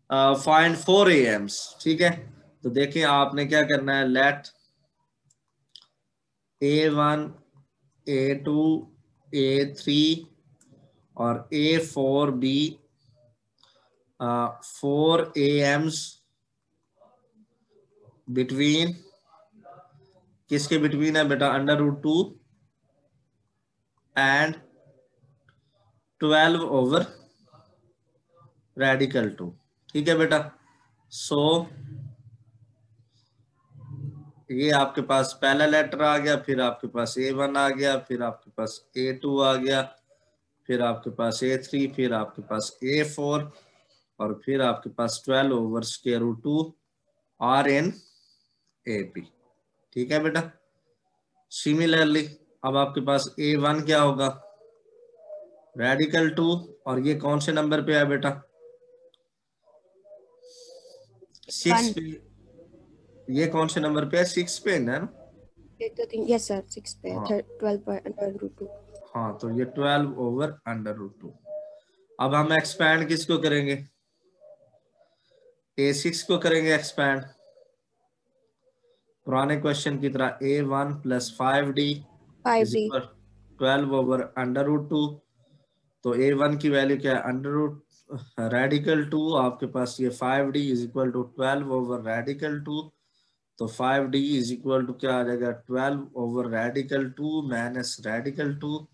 Find 4 AMs, ठीक है। तो देखिए आपने क्या करना है, लेट A1 A2 A3 और A4 बी 4 AMs बिटवीन, किसके बिटवीन है बेटा, √2 एंड 12 ओवर रेडिकल 2, ठीक है बेटा। सो ये आपके पास पहला लेटर आ गया, फिर आपके पास A1 आ गया, फिर आपके पास A2 आ गया, फिर आपके पास A3, फिर आपके पास A4 और फिर आपके पास 12 over square root 2 RN AP, ठीक है बेटा। सिमिलरली अब आपके पास A1 क्या होगा, रेडिकल 2, और ये कौन से नंबर पे है बेटा, 6 पे। ये कौन से नंबर पे है, 6 पे है ना। यस सर, 6 पे हाँ 12/√2। हाँ, तो ये 12 ओवर √2। अब हम एक्सपैंड किसको करेंगे, A6 को करेंगे एक्सपैंड, पुराने क्वेश्चन की तरह A1 + 5D is 5D। Equal 12 over √2। तो A1 की वैल्यू क्या है, रेडिकल 2, आपके पास ये 5D is equal to 12 over radical 2। तो 5D इज इक्वल टू क्या आ जाएगा, 12 ओवर रेडिकल 2 माइनस रेडिकल 2,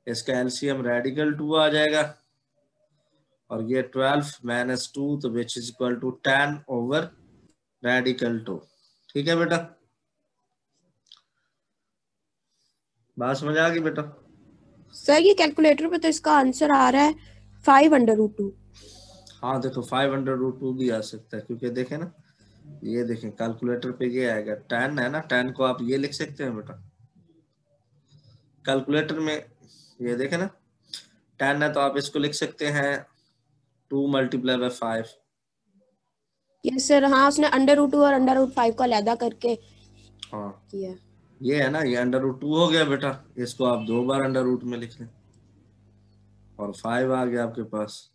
इसका एलसीएम रेडिकल 2 आ जाएगा, और ये 12 माइनस 2 तो which is equal to 10 over radical 2, ठीक है बेटा। बात समझ आ गई बेटा। सर ये कैलकुलेटर पे तो इसका आंसर आ रहा है 5/√2। हाँ देखो 5/√2 भी आ सकता है, क्योंकि देखें ना, ये देखें कैलकुलेटर पे ये आएगा 10 है ना, 10 को आप ये लिख सकते हैं बेटा कैलकुलेटर में, ये देखें ना 10 है तो आप इसको लिख सकते हैं 2 × 5। यस सर, हाँ उसने √2 और √5 को अलग करके हाँ किया। ये है ना, ये √2 हो गया बेटा, इसको आप 2 बार √ में लिख लें, और 5 आ गया आपके पास,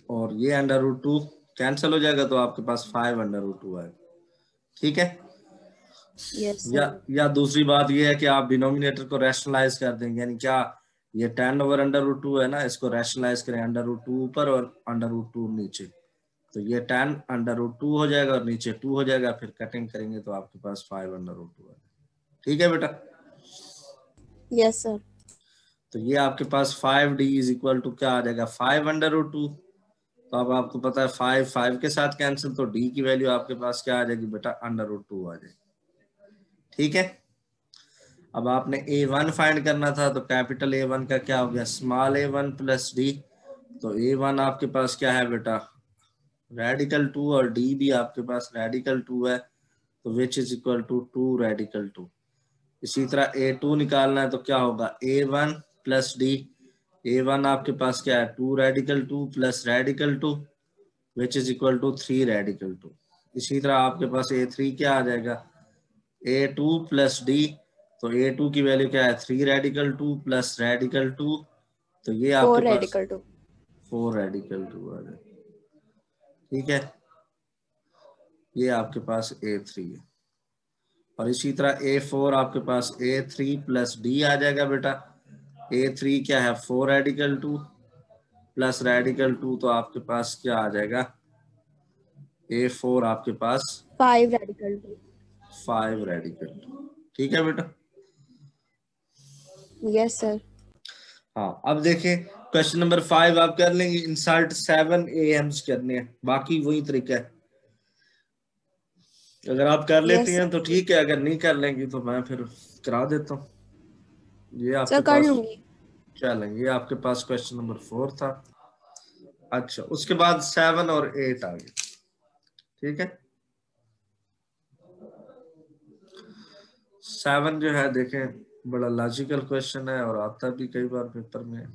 और ये √2 कैंसिल हो जाएगा, तो आपके पास 5/√2 आएगा, ठीक है। यस या सर। या दूसरी बात ये है कि आप डिनोमिनेटर को रैशनलाइज कर देंगे, यानी क्या, ये 10 ओवर √2 है ना, इसको रैशनलाइज करें, √2 ऊपर और √2 नीचे, तो ये 10 √2 हो जाएगा और नीचे 2 हो जाएगा, फिर कटिंग करेंगे तो आपके पास 5/√2 है, ठीक है बेटा। Yes sir. तो ये आपके पास 5D इज इक्वल टू क्या आ जाएगा, 5/√2। तो अब आपको पता है 5 5 के साथ कैंसिल, तो D की वैल्यू आपके पास क्या आ जाएगी बेटा, √2 आ जाएगी, ठीक है। अब आपने A1 फाइंड करना था, तो कैपिटल A1 का क्या हो गया, स्मॉल A1 + D। तो A1 आपके पास क्या है बेटा, रेडिकल 2, और D भी आपके पास रेडिकल 2 है, तो which is equal to 2 radical 2। इसी तरह A2 निकालना है, तो क्या होगा, A1 + D। A1 आपके पास क्या है, 2 radical 2 + radical 2 which is equal to 3 radical 2। इसी तरह आपके पास A3 क्या आ जाएगा, A2 + D। तो A2 की वैल्यू क्या है, 3 रेडिकल 2 + रेडिकल 2, तो ये आपके 4 पास रेडिकल 2। 4 रेडिकल 2 आ जाएगा, ठीक है। ये आपके पास A3 है, और इसी तरह A4 आपके पास A3 + D आ जाएगा बेटा। A3 क्या है, 4 रेडिकल 2 + रेडिकल 2, तो आपके पास क्या आ जाएगा, A4 आपके पास 5 रेडिकल 2। 5 रेडिकल 2, ठीक है बेटा। Yes sir. हाँ अब देखें क्वेश्चन नंबर 5 आप कर लेंगे, इंसर्ट 7 AMs करने हैं, बाकी वही तरीका है, अगर आप कर लेते यस हैं तो सर। ठीक है, अगर नहीं कर लेंगे तो मैं फिर करा देता हूँ। ये आपके सर कर पास लूंगी। चलेंगे, ये आपके पास क्वेश्चन नंबर 4 था। अच्छा उसके बाद 7 और 8 आ गए, ठीक है। 7 जो है देखें बड़ा लॉजिकल क्वेश्चन है, और आता भी कई बार पेपर में।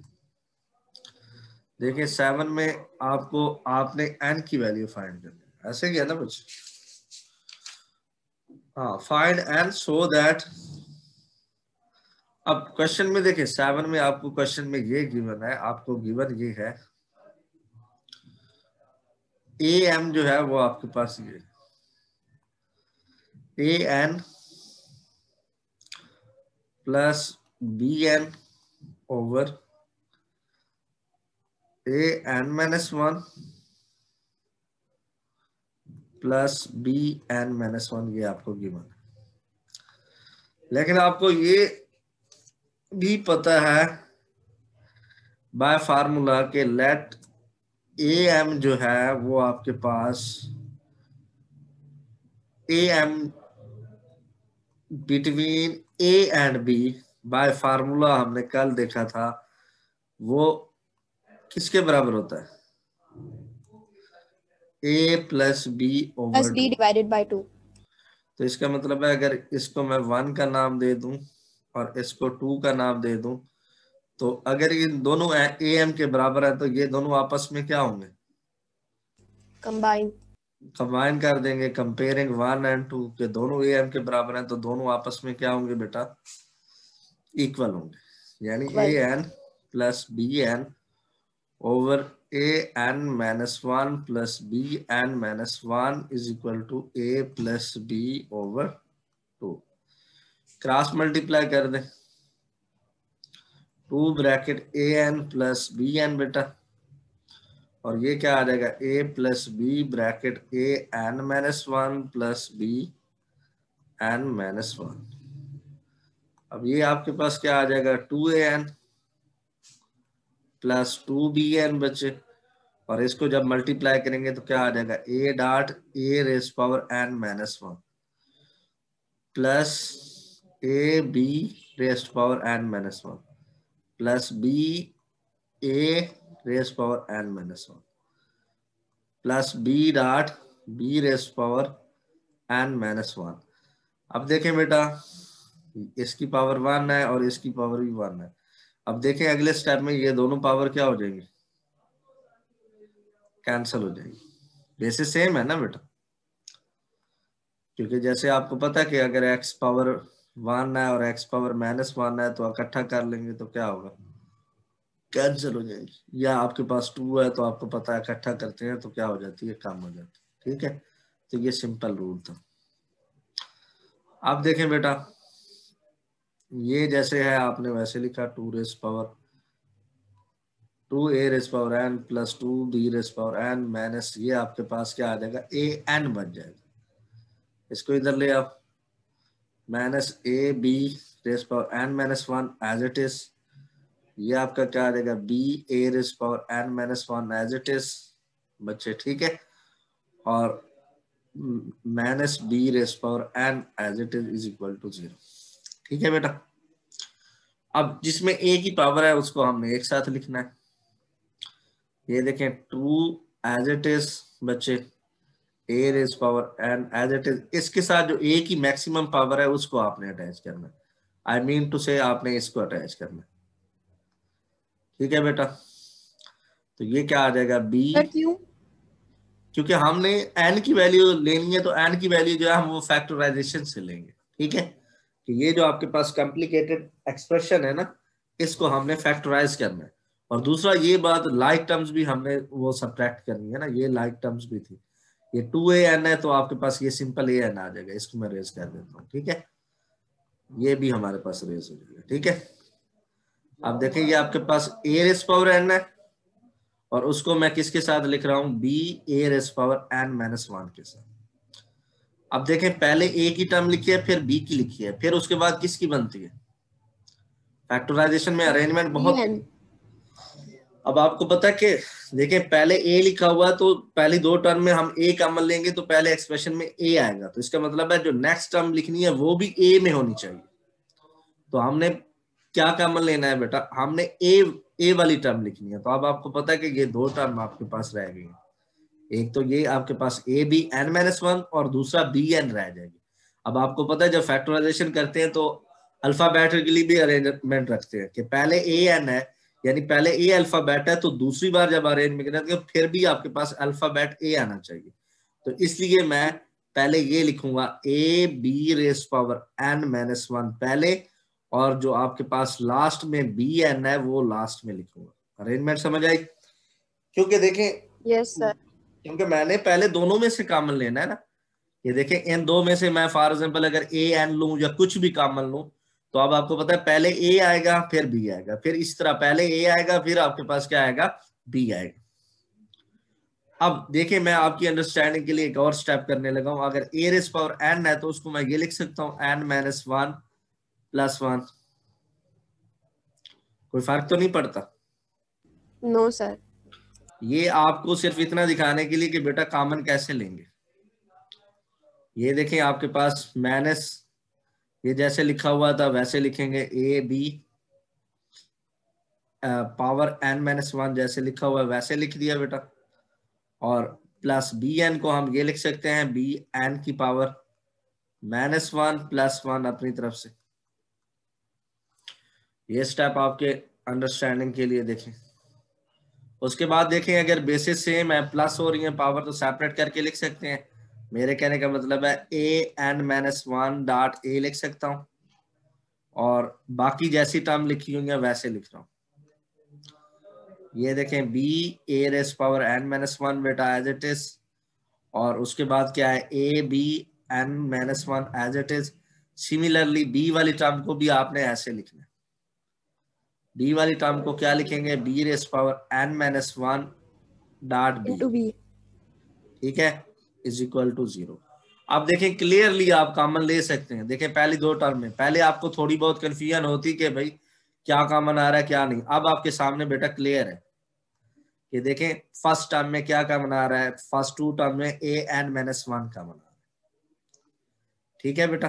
देखिए 7 में आपको, आपने n की वैल्यू फाइंड करनी है, ऐसे क्या ना कुछ, हाँ फाइंड n सो दैट। अब क्वेश्चन में देखिए 7 में आपको क्वेश्चन में ये गिवन है, आपको गिवन ये है ए एम जो है वो आपके पास ये A N plus B N over A N minus 1 plus B N minus 1, ये आपको गिवन है। लेकिन आपको ये भी पता है बाय फार्मूला के लेट ए एम जो है वो आपके पास A M between A and B by formula हमने कल देखा था, वो किसके बराबर होता है? A plus B over B divided by 2। तो इसका मतलब है अगर इसको मैं 1 का नाम दे दूं और इसको 2 का नाम दे दूं, तो अगर ये दोनों ए एम के बराबर है तो ये दोनों आपस में क्या होंगे? कंबाइन कर देंगे। कंपेयरिंग 1 एंड 2 के दोनों ए एम के बराबर हैं तो दोनों आपस में क्या होंगे बेटा? इक्वल होंगे। यानी A N plus B N over A N minus 1 plus B N minus 1 is equal to A plus B over 2। Cross multiply कर दें, 2 bracket A N plus B N बेटा, और ये क्या आ जाएगा? A plus B bracket A N minus 1 plus B N minus 1। अब ये आपके पास क्या आ जाएगा? 2an प्लस 2bn बचे, और इसको जब मल्टीप्लाई करेंगे तो क्या आ जाएगा? a dot a raise power n minus 1 plus a b raise power n minus 1 plus b a raise power n minus 1 plus b dot b raise power n minus 1। अब देखें बेटा, इसकी पावर 1 है और इसकी पावर भी 1 है। अब देखें अगले स्टेप में ये दोनों पावर क्या हो जाएंगी? कैंसिल हो जाएगी। बेसिस सेम है ना बेटा, क्योंकि जैसे आपको पता है कि अगर x पावर 1 है और x पावर माइनस 1 है तो इकट्ठा कर लेंगे तो क्या होगा? कैंसिल हो जाएगी। या आपके पास 2 है तो आपको पता है इकट्ठा करते हैं तो क्या हो जाती है? कम हो जाती है। ठीक है, तो ये सिंपल रूल था। अब देखें बेटा, ये जैसे है आपने वैसे लिखा 2 raise power 2a raise power n plus 2b raise power n minus ये आपके पास क्या आ जाएगा? a n बन जाएगा। इसको इधर ले आओ, minus A B raise power n minus 1 as it is. ये आपका क्या आ जाएगा? b a raise power n minus 1 as it is बच्चे। ठीक है, और minus b raise power n as it is equal to 0। ठीक है बेटा, अब जिसमें a की पावर है उसको हमने एक साथ लिखना है। ये देखें 2 एज इट इज बच्चे, a raise power n as it is, इसके साथ जो a की मैक्सिमम पावर है उसको आपने अटैच करना है। आई मीन टू से आपने इसको अटैच करना है। ठीक है बेटा, तो ये क्या आ जाएगा? b। क्यों? क्योंकि हमने n की वैल्यू लेनी है तो n की वैल्यू जो है हम वो फैक्टराइजेशन से लेंगे। ठीक है, कि ये जो आपके पास कॉम्प्लिकेटेड एक्सप्रेशन है ना, इसको हमने फैक्टराइज करना है। और दूसरा ये बात, लाइक टर्म्स भी हमने वो सब्ट्रैक्ट करनी है ना, ये लाइक टर्म्स भी थी। ये 2an है तो आपके पास ये सिंपल an आ जाएगा, इसको मैं रेज कर देता हूँ। ठीक है, ये भी हमारे पास रेज हो जाएगा। ठीक है, अब देखें ये आपके पास a रेज पावर n है और उसको मैं किसके साथ लिख रहा हूँ? b a raise power n minus 1 के साथ। अब देखें पहले a की टर्म लिखी है, फिर b की लिखी है, फिर उसके बाद किसकी बनती है? फैक्टराइजेशन में अरेंजमेंट बहुत। अब आपको पता है कि देखें पहले a लिखा हुआ है तो पहली 2 टर्म में हम a कॉमन लेंगे तो पहले एक्सप्रेशन में a आएगा, तो इसका मतलब है जो नेक्स्ट टर्म लिखनी है वो भी a में होनी चाहिए। तो हमने क्या कॉमन लेना है बेटा? हमने a वाली टर्म लिखनी है। तो अब आपको पता है कि ये 2 टर्म आपके पास रह गई है। एक तो ये आपके पास a b n माइनस 1 और दूसरा b n रह जाएगी। अब आपको पता है जब फैक्टराइजेशन करते हैं तो अल्फाबेटिकली भी अरेंजमेंट रखते हैं कि पहले a n है, यानी पहले ए अल्फाबेट है तो दूसरी बार जब अरेंज करेंगे तो फिर भी आपके पास अल्फाबेट ए आना चाहिए। तो इसलिए मैं पहले ये लिखूंगा A B raise power n minus 1 पहले, और जो आपके पास लास्ट में बी एन है वो लास्ट में लिखूंगा। अरेंजमेंट समझ आई? क्योंकि देखें यस सर, क्योंकि मैंने पहले दोनों में से कॉमन लेना है ना। ये देखें, इन दो में से मैं फॉर एग्जांपल अगर ए एन लूं या कुछ भी कॉमन लूं, तो अब आपको पता है पहले ए आएगा फिर बी आएगा, फिर इस तरह पहले ए आएगा फिर आपके पास क्या आएगा, बी आएगा। अब देखिए, मैं आपकी अंडरस्टैंडिंग के लिए एक और स्टेप करने लगा हूं। अगर ए रेस पावर एन है तो उसको मैं ये लिख सकता हूं N minus one plus one. कोई फर्क तो नहीं पड़ता? No sir. ये आपको सिर्फ इतना दिखाने के लिए कि बेटा कॉमन कैसे लेंगे। ये देखें आपके पास माइनस, ये जैसे लिखा हुआ था वैसे लिखेंगे, A B power N minus one जैसे लिखा हुआ है वैसे लिख दिया बेटा। और प्लस बी एन को हम ये लिख सकते हैं बी एन की power minus one plus one अपनी तरफ से। ये स्टेप आपके अंडरस्टैंडिंग के लिए देखें। उसके बाद देखें, अगर बेसिस सेम है, प्लस हो रही है पावर, तो सेपरेट करके लिख सकते हैं। मेरे कहने का मतलब है A N minus one dot A लिख सकता हूं, और बाकी जैसी टर्म लिखी हुई है वैसे लिख रहा हूं। ये देखें B A raise power N minus one बेटा एज इट इज, और उसके बाद क्या है A B N minus one as it is. Similarly B वाली टर्म को भी आपने ऐसे लिखना है। बी वाली टर्म को क्या लिखेंगे, B raise power N minus one dot into B, B. ठीक है, इज इक्वल टू जीरो। अब देखें क्लियरली आप कॉमन ले सकते हैं। देखें पहली दो टर्म में पहले आपको थोड़ी बहुत कंफ्यूजन होती कि भाई क्या कॉमन आ रहा है क्या नहीं। अब आपके सामने बेटा क्लियर है कि देखें फर्स्ट टर्म में क्या कॉमन आ रहा है, फर्स्ट टू टर्म में ए एन माइनस वन कॉमन आ रहा है। ठीक है बेटा,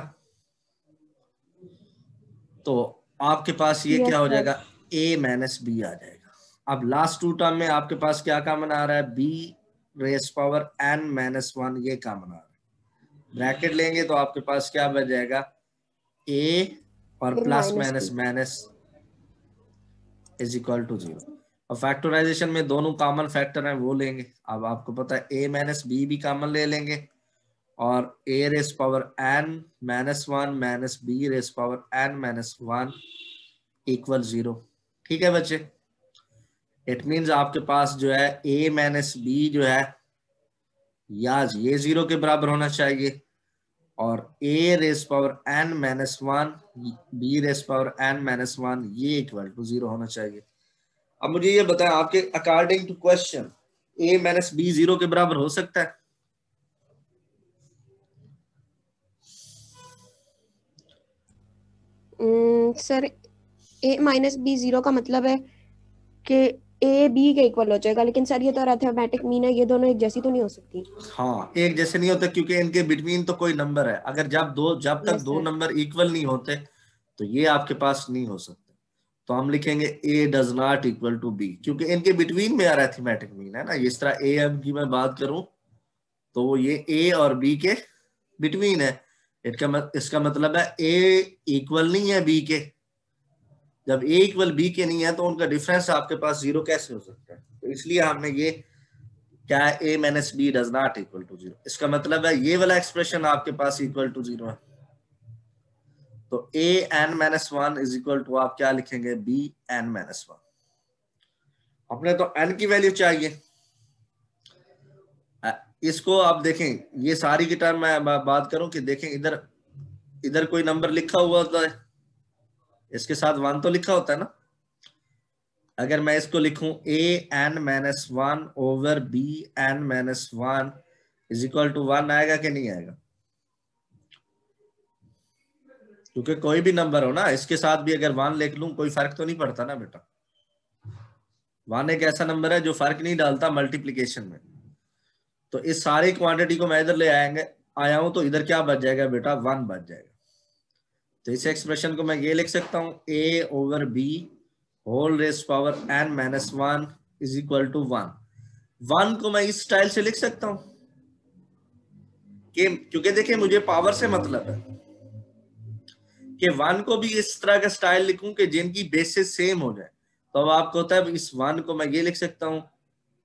तो आपके पास ये क्या हो जाएगा, ए माइनस बी आ जाएगा। अब लास्ट टू टर्म में आपके पास क्या कॉमन आ रहा है, B raise power N minus one, ये कॉमन आ रहा है। ब्रैकेट लेंगे तो आपके पास क्या बच जाएगा, ए और plus minus minus is equal to zero. और फैक्टराइजेशन में दोनों कॉमन फैक्टर हैं वो लेंगे। अब आपको पता है ए माइनस बी भी कॉमन ले लेंगे, और A raise power N minus one minus B raise power N minus one equal zero. ठीक है बच्चे, इट मीन्स आपके पास जो है ए माइनस बी जो है या ये जीरो के बराबर होना चाहिए, और A raise power N minus one B raise power N minus one ये इक्वल टू जीरो होना चाहिए। अब मुझे ये बताएं, आपके according to question A minus B zero के बराबर हो सकता है? Sir A minus B zero का मतलब है कि ए बी के इक्वल हो जाएगा, लेकिन सर ये तो अरिथमेटिक मीन है, ये दोनों एक जैसी तो नहीं हो सकती। हाँ, एक जैसे नहीं होता क्योंकि इनके बिटवीन तो कोई नंबर है। अगर जब तक दो नंबर इक्वल नहीं होते तो ये आपके पास नहीं हो सकते। तो हम लिखेंगे A does not equal to B, क्योंकि इनके बिटवीन में अरिथमेटिक मीन है ना। इस तरह ए एम की मैं बात करूं तो वो ये ए और बी के बिटवीन है। इसका मतलब है ए इक्वल नहीं है बी के। जब ए इक्वल बी के नहीं है तो उनका डिफरेंस आपके पास जीरो कैसे हो सकता है? तो इसलिए हमने ये क्या है, A minus B does not equal to zero. इसका मतलब है ये वाला एक्सप्रेशन आपके पास इक्वल टू जीरो है। तो A N minus one is equal to आप क्या लिखेंगे, बी एन माइनस वन। अपने तो एन की वैल्यू चाहिए। इसको आप देखें, ये सारी की टर्म मैं बात करूं कि देखें इधर इधर कोई नंबर लिखा हुआ होता है, इसके साथ वन तो लिखा होता है ना। अगर मैं इसको लिखूं A N minus one over B N minus one is equal to one, आएगा कि नहीं आएगा? क्योंकि कोई भी नंबर हो ना, इसके साथ भी अगर वन लिख लूं कोई फर्क तो नहीं पड़ता ना बेटा। वन एक ऐसा नंबर है जो फर्क नहीं डालता मल्टीप्लीकेशन में। तो इस सारी क्वांटिटी को मैं इधर ले आया हूं तो इधर क्या बच जाएगा बेटा, वन बच जाएगा। तो इस एक्सप्रेशन को मैं ये लिख सकता हूं A over B whole raise power N minus one is equal to one. One को मैं इस स्टाइल से लिख सकता हूं कि क्योंकि देखिए मुझे पावर से मतलब है कि वन को भी इस तरह का स्टाइल लिखूं कि जिनकी बेसिस सेम हो जाए। तो अब आपको होता है इस वन को मैं ये लिख सकता हूं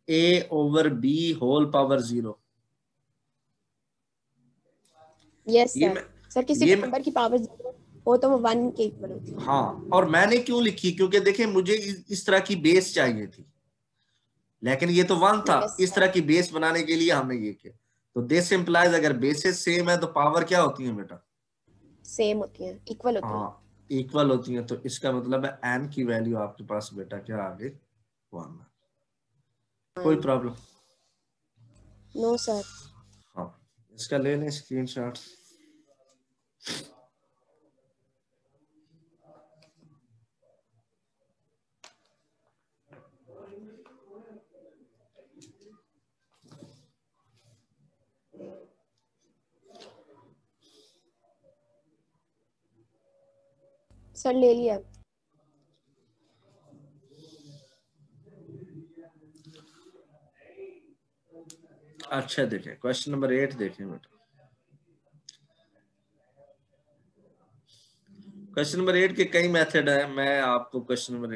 A over B whole power zero. Yes sir किसी नंबर की पावर जीरो हो तो वो वन के इक्वल होती है। हाँ, और मैंने क्यों लिखी, क्योंकि देखिए मुझे इस तरह की बेस चाहिए थी। लेकिन ये तो 1 था, Yes, इस तरह की बेस बनाने के लिए हमने ये किया। तो दिस इंप्लाइज अगर बेसिस सेम है तो पावर क्या होती है बेटा? सेम होती है, इक्वल होती है। हाँ, इक्वल होती है। तो इसका मतलब है n की वैल्यू आपके पास बेटा क्या आ गई? 1। कोई प्रॉब्लम? No sir. हाँ, इसका ले लें स्क्रीनशॉट। सर ले लिया। अच्छा देखें, क्वेश्चन नंबर 8 देखें बेटा। क्वेश्चन नंबर 8 के कई मेथड है, मैं आपको क्वेश्चन नंबर